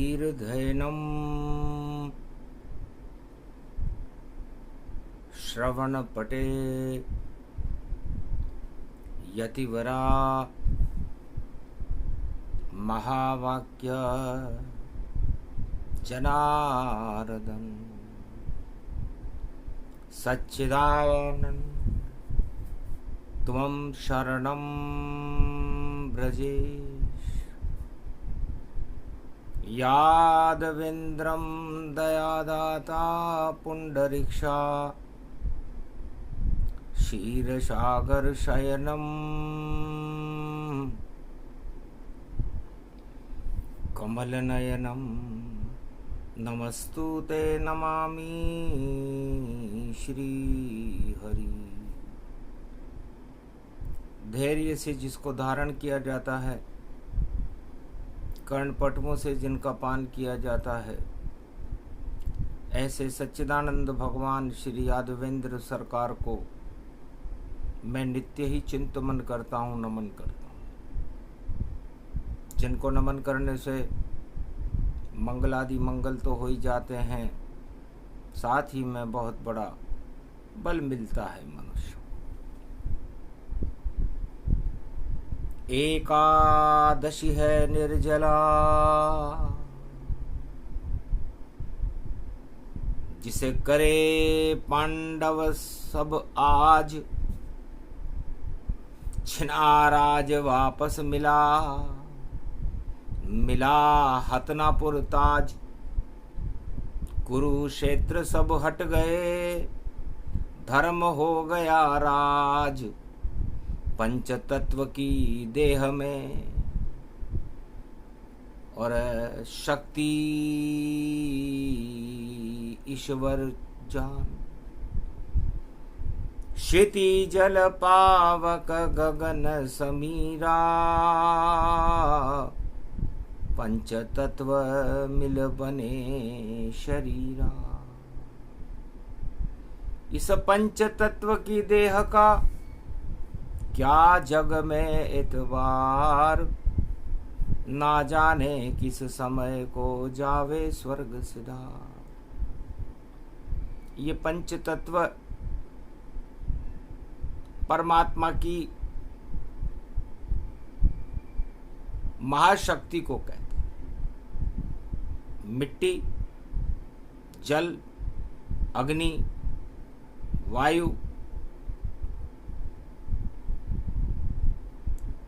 ईर्धैनम् श्रवणपटे यतिवरा महावाक्य जनार्दन सच्चिदानंद त्वं शरणं व्रजेश यादवेन्द्रं दयादाता पुंडरीक्षा क्षीरसागर शयनम् कमलनयनं नमस्तुते नमामि श्री हरि। धैर्य से जिसको धारण किया जाता है, कर्णपटमों से जिनका पान किया जाता है, ऐसे सच्चिदानंद भगवान श्री यादवेंद्र सरकार को मैं नित्य ही चिंतन करता हूँ, नमन करता हूँ। जिनको नमन करने से मंगलादि मंगल तो हो ही जाते हैं, साथ ही में बहुत बड़ा बल मिलता है मनुष्य। एकादशी है निर्जला, जिसे करे पांडव सब आज, छिनाराज वापस मिला, मिला हतनापुर ताज। कुरुक्षेत्र सब हट गए, धर्म हो गया राज, पंच तत्व की देह में और शक्ति ईश्वर जान। क्षिति जल पावक गगन समीरा, पंच तत्व मिल बने शरीरा। इस पंच तत्व की देह का क्या जग में एतबार, ना जाने किस समय को जावे स्वर्ग सिधार। ये पंच तत्व परमात्मा की महाशक्ति को कहते हैं। मिट्टी, जल, अग्नि, वायु,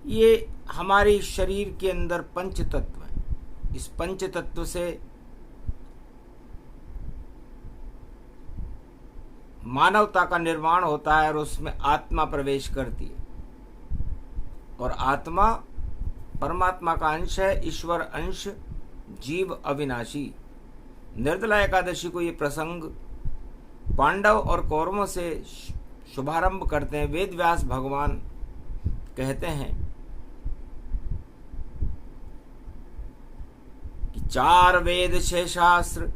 ये हमारे शरीर के अंदर पंच तत्व हैं। इस पंच तत्व से मानवता का निर्माण होता है और उसमें आत्मा प्रवेश करती है। और आत्मा परमात्मा का अंश है, ईश्वर अंश, जीव अविनाशी। निर्जला एकादशी को ये प्रसंग पांडव और कौरवों से शुभारंभ करते हैं। वेद व्यास भगवान कहते हैं कि 4 वेद 6 शास्त्र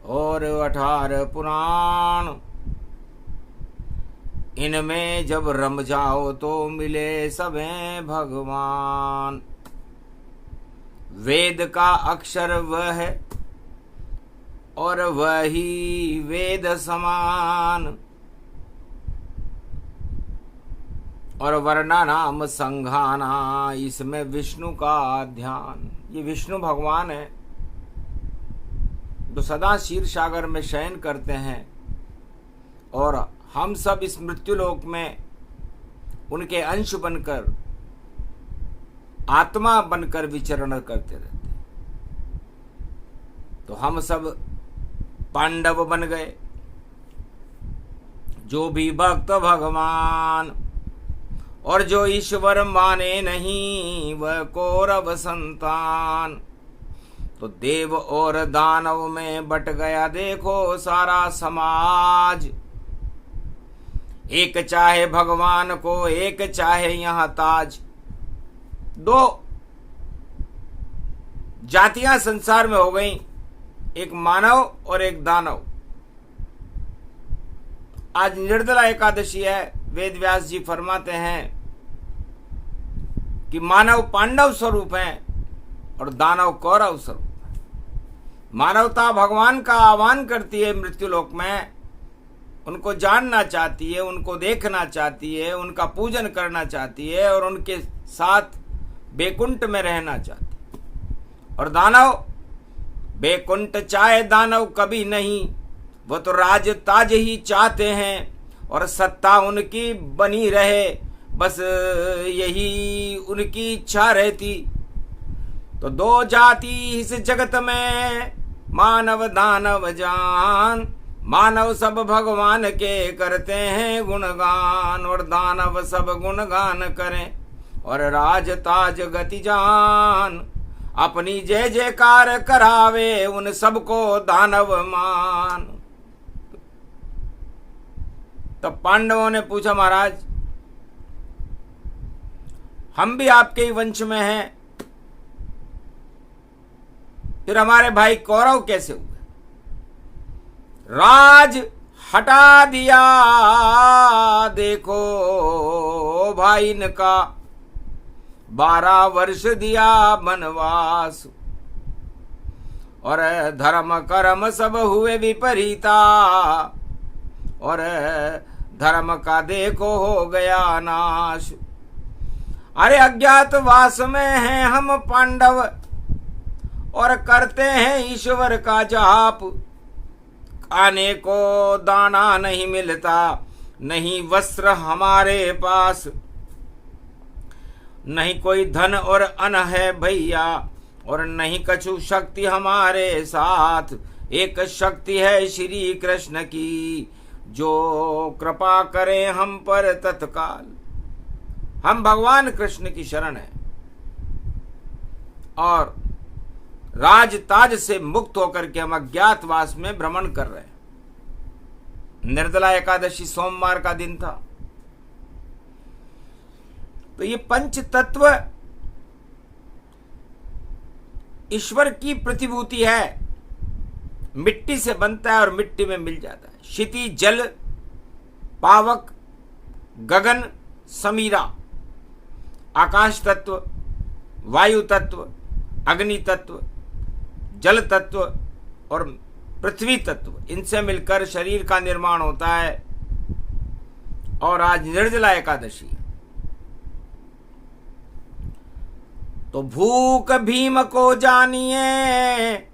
और 18 पुराण, इनमें जब रम जाओ तो मिले सबे भगवान। वेद का अक्षर वह है और वही वेद समान, और वर्णा नाम संघाना, इसमें विष्णु का ध्यान। ये विष्णु भगवान है जो सदा क्षीर सागर में शयन करते हैं और हम सब इस मृत्युलोक में उनके अंश बनकर, आत्मा बनकर विचरण करते रहते हैं। तो हम सब पांडव बन गए। जो भी भक्त भगवान और जो ईश्वर माने नहीं, वह कौरव संतान। तो देव और दानव में बट गया देखो सारा समाज। एक चाहे भगवान को, एक चाहे यहां ताज। 2 जातियां संसार में हो गई, एक मानव और एक दानव। आज निर्जला एकादशी है। वेद व्यास जी फरमाते हैं कि मानव पांडव स्वरूप हैं और दानव कौरव स्वरूप। मानवता भगवान का आह्वान करती है मृत्युलोक में, उनको जानना चाहती है, उनको देखना चाहती है, उनका पूजन करना चाहती है और उनके साथ बैकुंठ में रहना चाहती है। और दानव बैकुंठ चाहे दानव कभी नहीं, वो तो राज ताज ही चाहते हैं और सत्ता उनकी बनी रहे, बस यही उनकी इच्छा रहती। तो दो जाति इस जगत में, मानव दानव जान। मानव सब भगवान के करते हैं गुणगान, और दानव सब गुणगान करें और राज ताज गति जान। अपनी जय जयकार करावे उन सबको दानव मान। तब पांडवों ने पूछा, महाराज हम भी आपके ही वंश में हैं, फिर हमारे भाई कौरव कैसे हुए? राज हटा दिया देखो भाई इनका, 12 वर्ष दिया वनवास, और धर्म कर्म सब हुए विपरीता, और धर्म का देखो हो गया नाश। अरे अज्ञातवास में हैं हम पांडव और करते हैं ईश्वर का जाप। खाने को दाना नहीं मिलता, नहीं वस्त्र हमारे पास, नहीं कोई धन और अन्न है भैया, और नहीं कछु शक्ति हमारे साथ। एक शक्ति है श्री कृष्ण की, जो कृपा करें हम पर तत्काल। हम भगवान कृष्ण की शरण है और राज ताज से मुक्त होकर के हम अज्ञातवास में भ्रमण कर रहे हैं। निर्जला एकादशी सोमवार का दिन था। तो ये पंच तत्व ईश्वर की प्रतिभूति है, मिट्टी से बनता है और मिट्टी में मिल जाता है। क्षिति जल पावक गगन समीरा, आकाश तत्व, वायु तत्व, अग्नि तत्व, जल तत्व और पृथ्वी तत्व, इनसे मिलकर शरीर का निर्माण होता है। और आज निर्जला एकादशी है। तो भूख भीम को जानिए,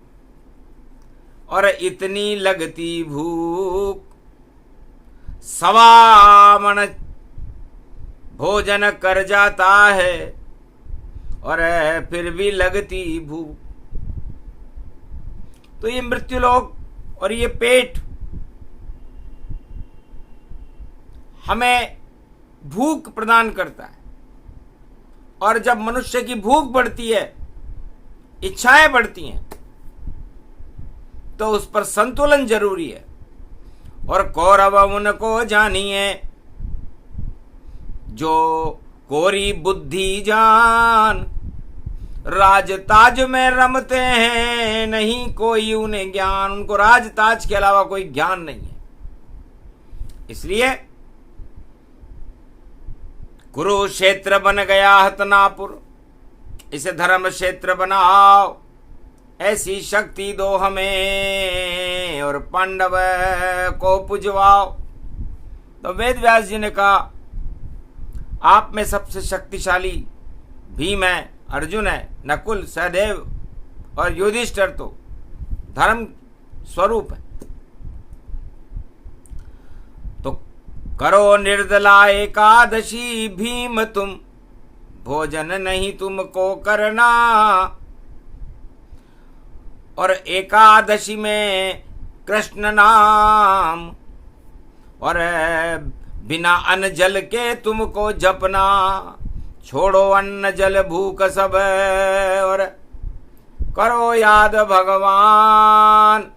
और इतनी लगती भूख, 1.25 मन भोजन कर जाता है और फिर भी लगती भूख। तो ये मृत्युलोक और ये पेट हमें भूख प्रदान करता है, और जब मनुष्य की भूख बढ़ती है, इच्छाएं बढ़ती हैं, तो उस पर संतुलन जरूरी है। और कौरव उनको जानिए, जो कोरी बुद्धि जान, राज ताज में रमते हैं, नहीं कोई उन्हें ज्ञान। उनको राज ताज के अलावा कोई ज्ञान नहीं है। इसलिए कुरुक्षेत्र बन गया हतनापुर, इसे धर्म क्षेत्र बनाओ, ऐसी शक्ति दो हमें और पांडव को पुजवाओ। तो वेद व्यास जी ने कहा, आप में सबसे शक्तिशाली भीम है, अर्जुन है, नकुल, सहदेव और युधिष्ठिर तो धर्म स्वरूप है। तो करो निर्जला एकादशी भीम तुम, भोजन नहीं तुमको करना। और एकादशी में कृष्ण नाम, और बिना अन्न जल के तुमको जपना। छोड़ो अन्न जल भूख सब, और करो याद भगवान।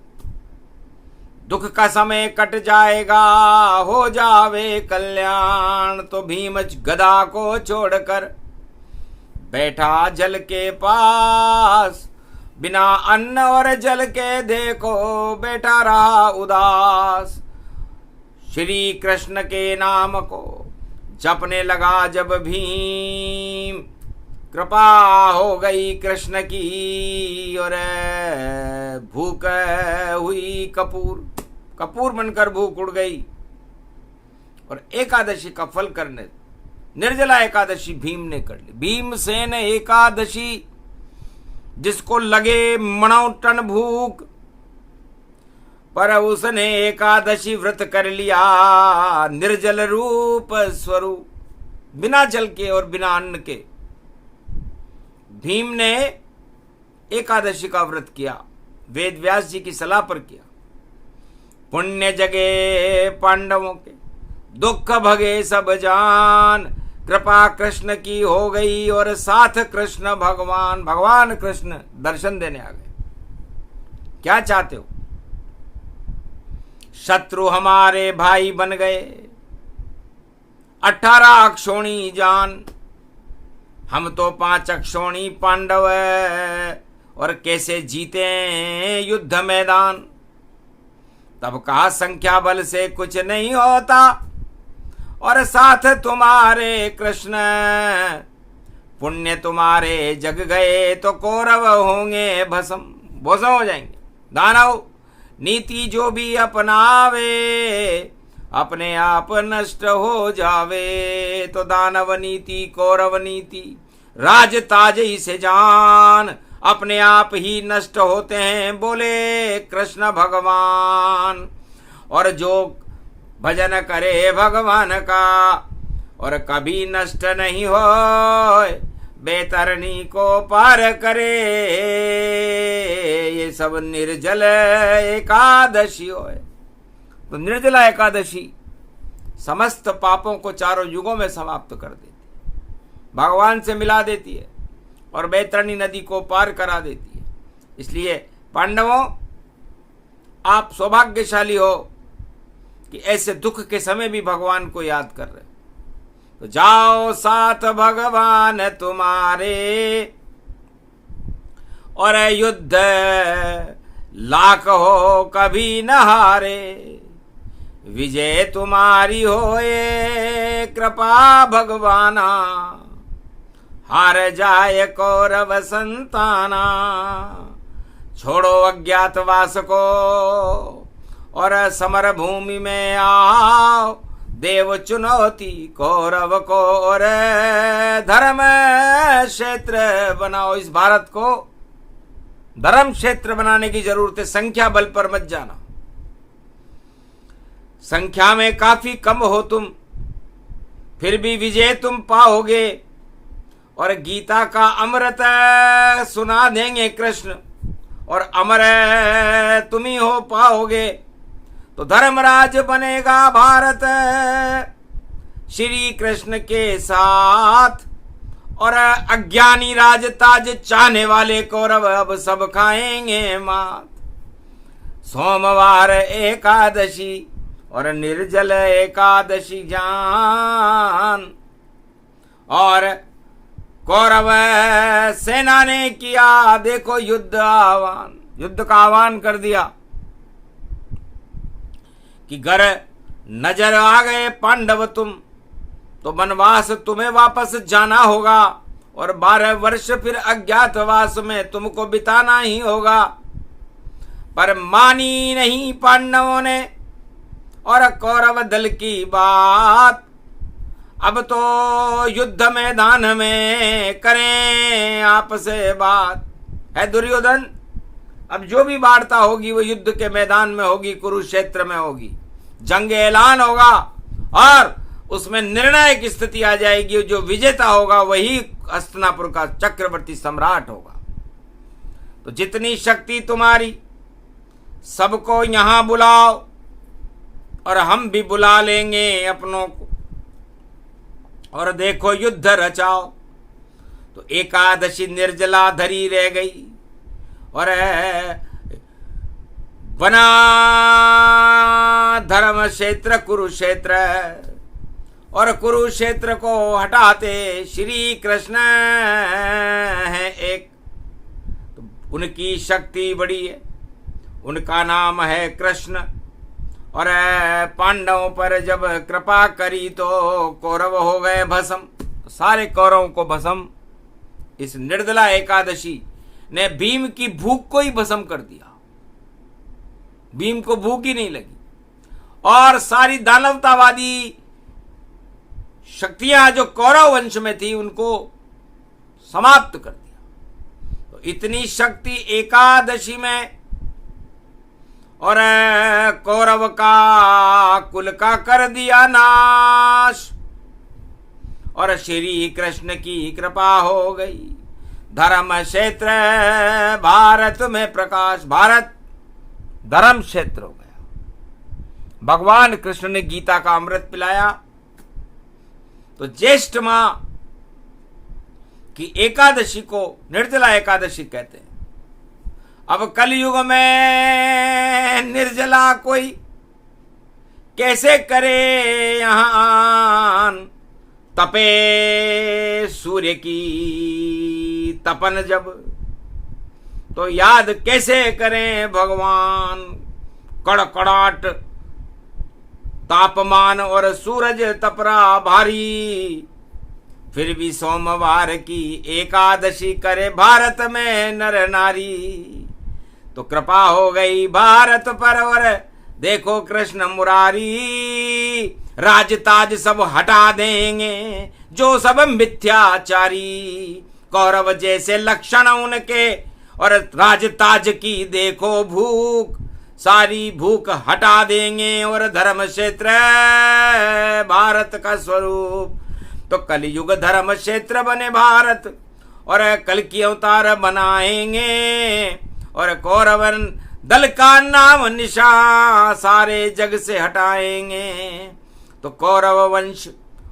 दुख का समय कट जाएगा, हो जावे कल्याण। तो भीम गदा को छोड़कर बैठा जल के पास, बिना अन्न और जल के देखो बैठा रहा उदास। श्री कृष्ण के नाम को जपने लगा जब भीम, कृपा हो गई कृष्ण की और भूख हुई कपूर, कपूर बनकर भूख उड़ गई। और एकादशी का फल करने, निर्जला एकादशी भीम ने कर ली। भीमसेन एकादशी, जिसको लगे मणौ टन भूख, पर उसने एकादशी व्रत कर लिया निर्जल रूप स्वरूप, बिना जल के और बिना अन्न के। भीम ने एकादशी का व्रत किया, वेद व्यास जी की सलाह पर किया। पुण्य जगे पांडवों के, दुख भगे सब जान, कृपा कृष्ण की हो गई और साथ कृष्ण भगवान, भगवान कृष्ण दर्शन देने आ गए। क्या चाहते हो? शत्रु हमारे भाई बन गए, 18 अक्षोणी जान, हम तो 5 अक्षोणी पांडव है, और कैसे जीते युद्ध मैदान। तब कहा संख्या बल से कुछ नहीं होता, और साथ तुम्हारे कृष्ण, पुण्य तुम्हारे जग गए तो कौरव होंगे भस्म, भस्म हो जाएंगे। दानव नीति जो भी अपनावे, अपने आप नष्ट हो जावे। तो दानव नीति कौरव नीति, राज ताज ही से जान, अपने आप ही नष्ट होते हैं, बोले कृष्ण भगवान। और जो भजन करे भगवान का, और कभी नष्ट नहीं हो, बेतरनी को पार करे, ये सब निर्जल एकादशी होए। तो निर्जला एकादशी समस्त पापों को चारों युगों में समाप्त कर देती है, भगवान से मिला देती है, और बैतरणी नदी को पार करा देती है। इसलिए पांडवों, आप सौभाग्यशाली हो कि ऐसे दुख के समय भी भगवान को याद कर रहे हो। तो जाओ साथ भगवान तुम्हारे, और युद्ध लाख हो कभी न हारे, विजय तुम्हारी होए कृपा भगवाना, हार जाए कौरव संताना। छोड़ो अज्ञातवास को और समर भूमि में आओ, देव चुनौती कौरव को और धर्म क्षेत्र बनाओ। इस भारत को धर्म क्षेत्र बनाने की जरूरत है, संख्या बल पर मत जाना। संख्या में काफी कम हो तुम, फिर भी विजय तुम पाओगे, और गीता का अमृत सुना देंगे कृष्ण, और अमर तुम ही हो पाओगे। तो धर्मराज बनेगा भारत श्री कृष्ण के साथ, और अज्ञानी राज ताज चाहने वाले कौरव अब सब खाएंगे मात। सोमवार एकादशी और निर्जल एकादशी जान, और कौरव सेना ने किया देखो युद्ध आह्वान, युद्ध का आह्वान कर दिया कि घर नजर आ गए पांडव तुम, तो वनवास तुम्हें वापस जाना होगा, और 12 वर्ष फिर अज्ञातवास में तुमको बिताना ही होगा। पर मानी नहीं पांडवों ने और कौरव दल की बात, अब तो युद्ध मैदान में करें आपसे बात। है दुर्योधन, अब जो भी वार्ता होगी वो युद्ध के मैदान में होगी, कुरुक्षेत्र में होगी, जंग ऐलान होगा, और उसमें निर्णायक स्थिति आ जाएगी। जो विजेता होगा वही हस्तिनापुर का चक्रवर्ती सम्राट होगा। तो जितनी शक्ति तुम्हारी सबको यहां बुलाओ, और हम भी बुला लेंगे अपनों को, और देखो युद्ध रचाओ। तो एकादशी निर्जला धरी रह गई, और बना धर्म क्षेत्र कुरुक्षेत्र, और कुरुक्षेत्र को हटाते श्री कृष्ण है एक। तो उनकी शक्ति बड़ी है, उनका नाम है कृष्ण, और पांडवों पर जब कृपा करी तो कौरव हो गए भस्म, सारे कौरवों को भस्म इस निर्जला एकादशी ने भीम की भूख को ही भस्म कर दिया। भीम को भूख ही नहीं लगी और सारी दानवतावादी शक्तियां जो कौरव वंश में थी उनको समाप्त कर दिया। तो इतनी शक्ति एकादशी में, और कौरव का कुल का कर दिया नाश, और श्री कृष्ण की कृपा हो गई। धर्म क्षेत्र भारत में प्रकाश, भारत धर्म क्षेत्र हो गया। भगवान कृष्ण ने गीता का अमृत पिलाया। तो ज्येष्ठ माह की एकादशी को निर्जला एकादशी कहते हैं। अब कलयुग में निर्जला कोई कैसे करे यहां, तपे सूर्य की तपन जब, तो याद कैसे करें भगवान। कड़कड़ाट तापमान और सूरज तपरा भारी, फिर भी सोमवार की एकादशी करे भारत में नर नारी। तो कृपा हो गई भारत पर, और देखो कृष्ण मुरारी, राजताज सब हटा देंगे जो सब मिथ्याचारी। कौरव जैसे लक्षण उनके, और राजताज की देखो भूख, सारी भूख हटा देंगे, और धर्म क्षेत्र भारत का स्वरूप। तो कलयुग धर्म क्षेत्र बने भारत, और कल की अवतार बनाएंगे, और कौरवन दल का नाम निशा सारे जग से हटाएंगे। तो कौरव वंश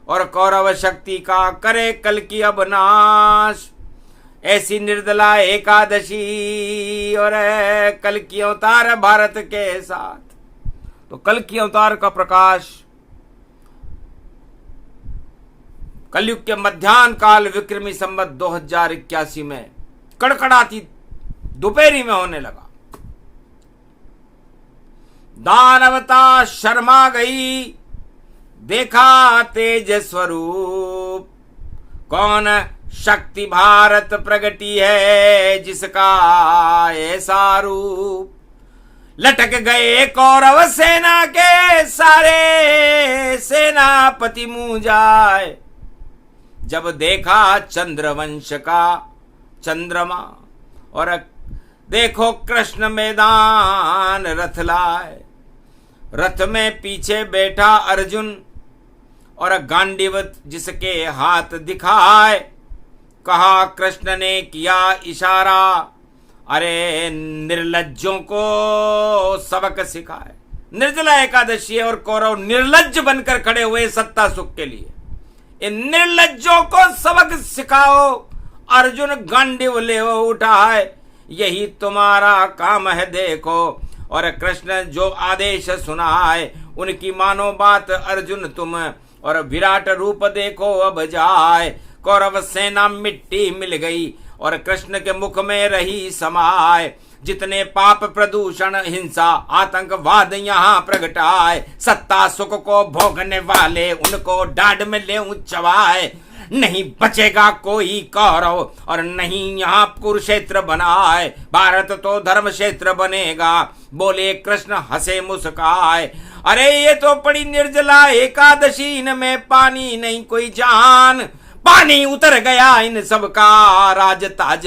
और कौरव शक्ति का करे कल की अब नाश। ऐसी निर्जला एकादशी और कल की अवतार भारत के साथ। तो कल की अवतार का प्रकाश कलयुग के मध्यान्ह काल विक्रमी संवत 2081 में कड़कड़ाती दोपहरी में होने लगा। दानवता शर्मा गई, देखा तेज स्वरूप, कौन शक्ति भारत प्रगटी है जिसका ऐसा रूप। लटक गए कौरव सेना के सारे सेनापति मुँह जाए, जब देखा चंद्रवंश का चंद्रमा। और देखो कृष्ण मैदान रथ लाए, रथ में पीछे बैठा अर्जुन, और गांडीव जिसके हाथ दिखाए। कहा कृष्ण ने किया इशारा, अरे निर्लज्जों को सबक सिखाए। निर्जला एकादशी है और कौरव निर्लज्ज बनकर खड़े हुए सत्ता सुख के लिए। इन निर्लज्जों को सबक सिखाओ। अर्जुन गांडीव ले उठाए, यही तुम्हारा काम है देखो। और कृष्ण जो आदेश सुनाए, उनकी मानो बात अर्जुन तुम, और विराट रूप देखो अब जाए। कौरव सेना मिट्टी मिल गई, और कृष्ण के मुख में रही समाए। जितने पाप प्रदूषण हिंसा आतंकवाद यहाँ प्रगटाए, सत्ता सुख को भोगने वाले उनको डाढ़ में ले चबाए। नहीं बचेगा कोई कौरव, और नहीं यहाँ कुरुक्षेत्र बनाए। भारत तो धर्म क्षेत्र बनेगा, बोले कृष्ण हंसे मुस्काए। अरे ये तो पड़ी निर्जला एकादशी, इनमें पानी नहीं कोई जान। पानी उतर गया इन सबका, राजताज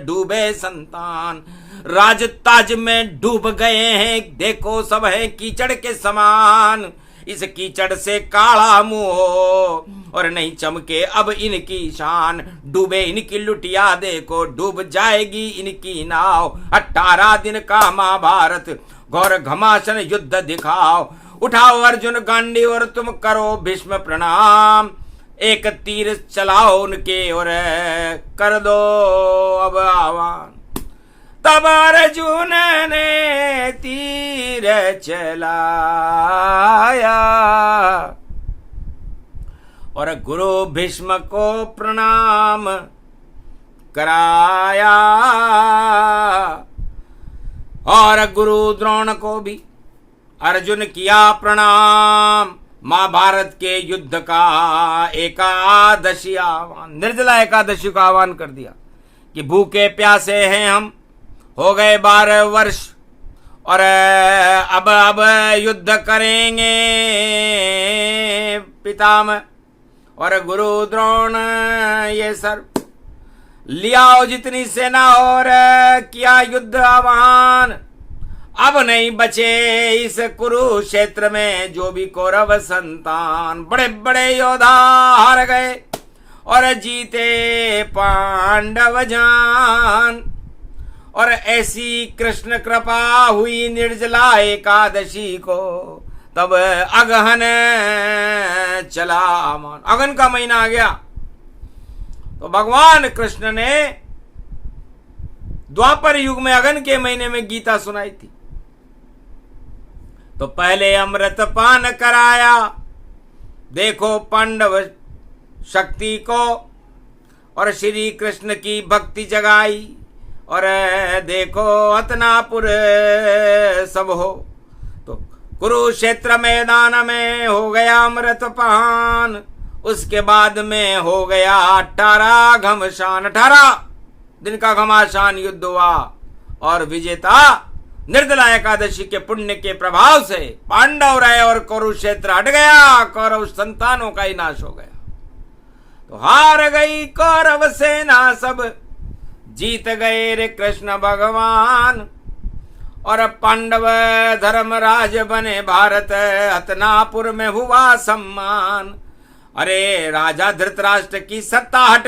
डूबे संतान। राजताज में डूब गए हैं, देखो सब है कीचड़ के समान। इस कीचड़ से काला मुंह हो, और नहीं चमके अब इनकी शान। डूबे इनकी लुटिया देखो, डूब जाएगी इनकी नाव। 18 दिन का महाभारत घोर घमासन युद्ध दिखाओ। उठाओ अर्जुन गांडी और तुम करो भीष्म प्रणाम। एक तीर चलाओ उनके और कर दो अब आह्वान। तब अर्जुन ने तीर चलाया, और गुरु भीष्म को प्रणाम कराया, और गुरु द्रोण को भी अर्जुन किया प्रणाम। महाभारत के युद्ध का एकादशी आह्वान, निर्जला एकादशी का आह्वान कर दिया कि भूखे प्यासे हैं हम, हो गए 12 वर्ष और अब युद्ध करेंगे पितामह और गुरु द्रोण, ये सर लियाओ जितनी सेना और किया युद्ध आह्वान। अब नहीं बचे इस कुरुक्षेत्र में जो भी कौरव संतान, बड़े बड़े योद्धा हार गए और जीते पांडव जान। और ऐसी कृष्ण कृपा हुई निर्जला एकादशी को, तब अगहन चला मान, अगहन का महीना आ गया। तो भगवान कृष्ण ने द्वापर युग में अगहन के महीने में गीता सुनाई थी। तो पहले अमृत पान कराया, देखो पांडव शक्ति को, और श्री कृष्ण की भक्ति जगाई, और देखो हतनापुर सब हो। तो कुरुक्षेत्र मैदान में हो गया अमृत पान, उसके बाद में हो गया 18 घमासान, 18 दिन का घमासान युद्ध हुआ। और विजेता निर्जला एकादशी के पुण्य के प्रभाव से पांडव रहे और कुरुक्षेत्र हट गया, कौरव संतानों का ही नाश हो गया। तो हार गई कौरव सेना सब, जीत गए रे कृष्ण भगवान। और पांडव धर्मराज बने भारत, हतनापुर में हुआ सम्मान। अरे राजा धृतराष्ट्र की सत्ता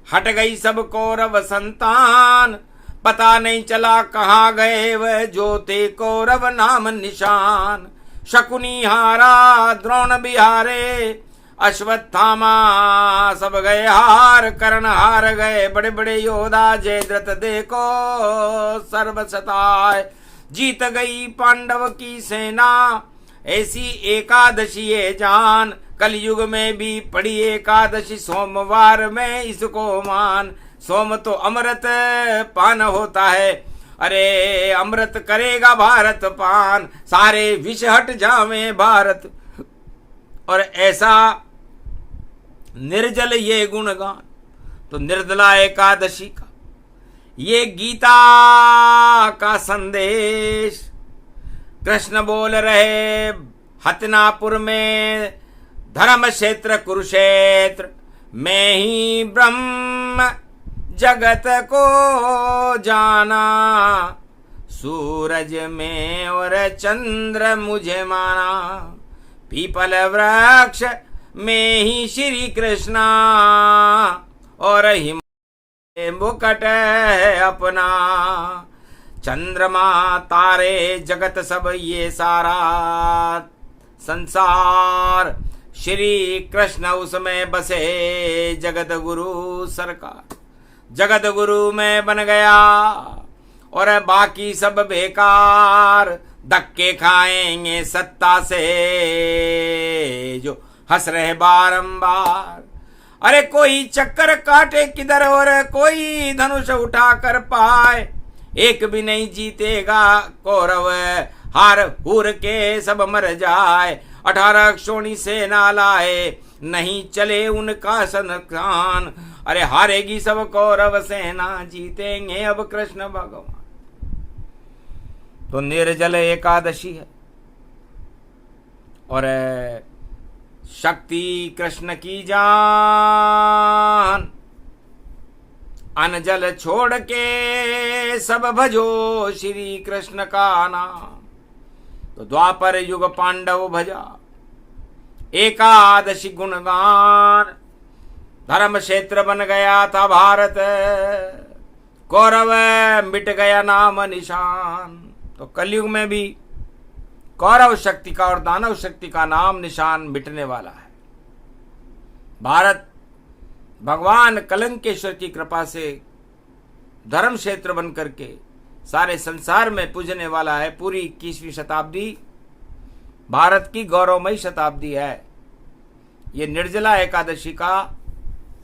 हट गई सब कौरव संतान। पता नहीं चला कहाँ गए वह जो थे कौरव नाम निशान। शकुनी हारा, द्रोण भी हारे, अश्वत्थामा सब गए हार, कर्ण हार गए, बड़े बड़े योद्धा जयद्रथ देखो सर्वसताय। जीत गई पांडव की सेना, ऐसी एकादशी है जान। कलयुग में भी पड़ी एकादशी, सोमवार में इसको मान। सोम तो अमृत पान होता है, अरे अमृत करेगा भारत पान, सारे विष हट जावे भारत। और ऐसा निर्जल ये गुणगान। तो निर्जला एकादशी का ये गीता का संदेश कृष्ण बोल रहे। हतनापुर में धर्म क्षेत्र कुरुक्षेत्र में ही ब्रह्म जगत को जाना। सूरज में और चंद्र मुझे माना, पीपल वृक्ष में ही श्री कृष्णा, और हिमालय मुकुट है अपना। चंद्रमा तारे जगत सब ये सारा संसार, श्री कृष्ण उसमें बसे जगत गुरु सरकार। जगत गुरु में बन गया और बाकी सब बेकार, धक्के खाएंगे सत्ता से जो हंस रहे बारंबार। अरे कोई चक्कर काटे किधर और कोई धनुष उठा कर पाए, एक भी नहीं जीतेगा कौरव, हार हूर के सब मर जाए। 18 क्षोणी सेना लाए, नहीं चले उनका संखान। अरे हारेगी सब कौरव सेना, जीतेंगे अब कृष्ण भगवान। तो निर्जल एकादशी है और शक्ति कृष्ण की जान। अनजल छोड़ के सब भजो श्री कृष्ण का नाम। तो द्वापर युग पांडव भजा, एकादशी गुणगान। धर्म क्षेत्र बन गया था भारत, कौरव मिट गया नाम निशान। तो कलयुग में भी कौरव शक्ति का और दानव शक्ति का नाम निशान मिटने वाला है। भारत भगवान कलंकेश्वर की कृपा से धर्म क्षेत्र बन करके सारे संसार में पूजने वाला है। पूरी 21वीं शताब्दी भारत की गौरवमयी शताब्दी है। ये निर्जला एकादशी का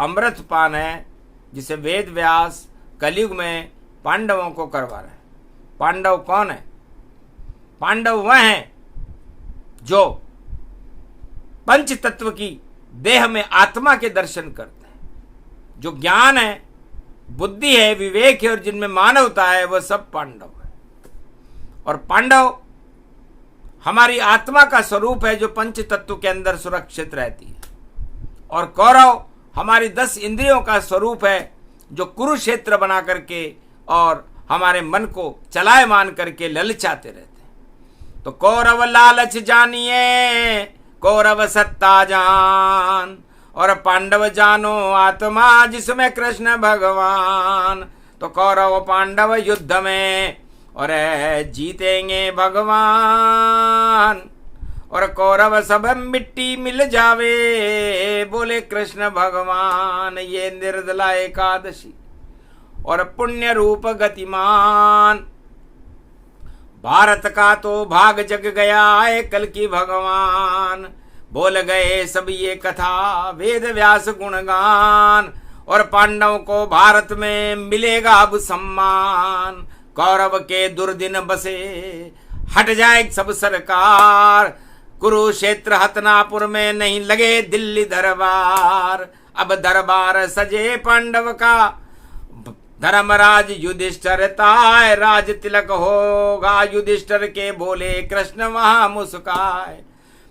अमृत पान है, जिसे वेद व्यास कलयुग में पांडवों को करवा रहे हैं। पांडव कौन है? पांडव वह हैं जो पंच तत्व की देह में आत्मा के दर्शन करते हैं। जो ज्ञान है, बुद्धि है, विवेक है और जिनमें मानवता है, वह सब पांडव है। और पांडव हमारी आत्मा का स्वरूप है जो पंच तत्व के अंदर सुरक्षित रहती है। और कौरव हमारी 10 इंद्रियों का स्वरूप है जो कुरुक्षेत्र बना करके और हमारे मन को चलायमान करके ललचाते रहते हैं। तो कौरव लालच जानिए, कौरव सत्ता जान, और पांडव जानो आत्मा जिसमें कृष्ण भगवान। तो कौरव पांडव युद्ध में और जीतेंगे भगवान, और कौरव सब मिट्टी मिल जावे, बोले कृष्ण भगवान। ये निर्जला एकादशी और पुण्य रूप गतिमान, भारत का तो भाग जग गया है कल की भगवान। बोल गए सब ये कथा वेद व्यास गुणगान, और पांडवों को भारत में मिलेगा अब सम्मान। कौरव के दुर्दिन बसे हट जाए सब सरकार, कुरुक्षेत्र हतनापुर में नहीं लगे दिल्ली दरबार। अब दरबार सजे पांडव का, धर्मराज युधिष्ठिर ताय, राज तिलक होगा युधिष्ठिर के, बोले कृष्ण वहां मुस्काए।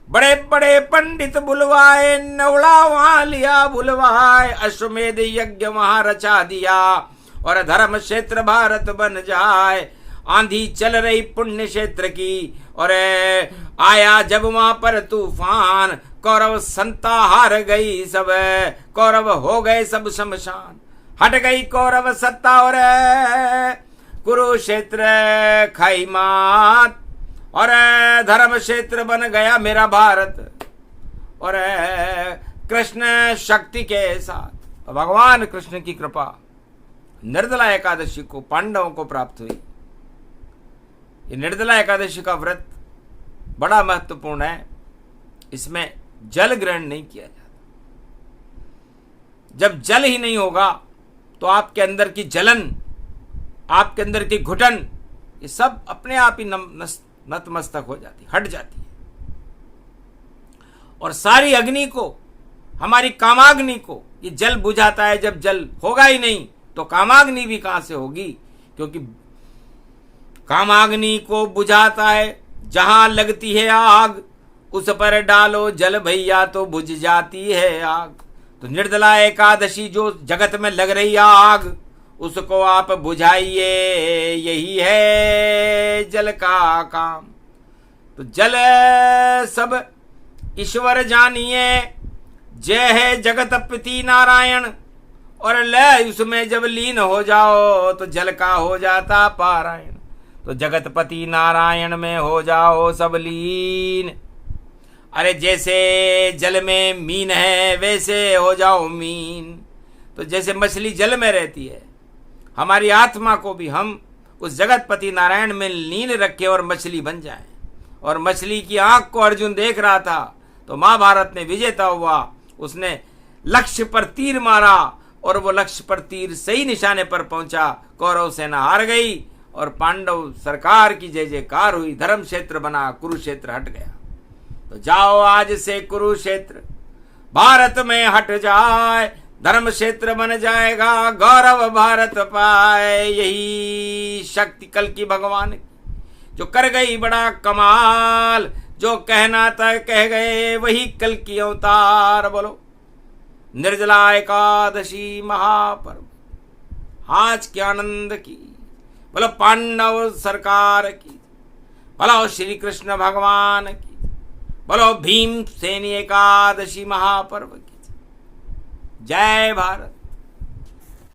बड़े बड़े पंडित बुलवाए, नवड़ा वहां लिया बुलवाए, अश्वमेध यज्ञ वहां रचा दिया, और धर्म क्षेत्र भारत बन जाए। आंधी चल रही पुण्य क्षेत्र की, और आया जब वहां पर तूफान, कौरव संता हार गई सब, कौरव हो गए सब शमशान। हट गई कौरव सत्ता और कुरुक्षेत्र खाई मात, और धर्म क्षेत्र बन गया मेरा भारत, और कृष्ण शक्ति के साथ भगवान कृष्ण की कृपा निर्जला एकादशी को पांडवों को प्राप्त हुई। ये निर्जला एकादशी का व्रत बड़ा महत्वपूर्ण है। इसमें जल ग्रहण नहीं किया जाता। जब जल ही नहीं होगा तो आपके अंदर की जलन, आपके अंदर की घुटन, ये सब अपने आप ही नतमस्तक हो जाती, हट जाती है। और सारी अग्नि को, हमारी कामाग्नि को ये जल बुझाता है। जब जल होगा ही नहीं तो कामाग्नि भी कहां से होगी, क्योंकि कामाग्नि को बुझाता है जहां लगती है आग, उस पर डालो जल भैया तो बुझ जाती है आग। तो निर्जला एकादशी जो जगत में लग रही आग, उसको आप बुझाइए, यही है जल का काम। तो जल सब ईश्वर जानिए, जय है जगत पिता नारायण, और लय उसमें जब लीन हो जाओ तो जल का हो जाता पारायण। तो जगतपति नारायण में हो जाओ सब लीन। अरे जैसे जल में मीन है वैसे हो जाओ मीन। तो जैसे मछली जल में रहती है, हमारी आत्मा को भी हम उस जगतपति नारायण में लीन रखें और मछली बन जाए। और मछली की आंख को अर्जुन देख रहा था तो महाभारत में विजेता हुआ। उसने लक्ष्य पर तीर मारा और वो लक्ष्य पर तीर सही निशाने पर पहुंचा। कौरव सेना हार गई और पांडव सरकार की जय जयकार हुई। धर्म क्षेत्र बना, कुरुक्षेत्र हट गया। तो जाओ आज से कुरुक्षेत्र भारत में हट जाए, धर्म क्षेत्र बन जाएगा, गौरव भारत पाए। यही शक्ति कल की भगवान की जो कर गई बड़ा कमाल, जो कहना था कह गए वही कल की अवतार। बोलो निर्जला एकादशी महापर्व आज के आनंद की, बोलो पांडव सरकार की, बोलो श्री कृष्ण भगवान की, बोलो भीमसेनी एकादशी महापर्व की। जय भारत।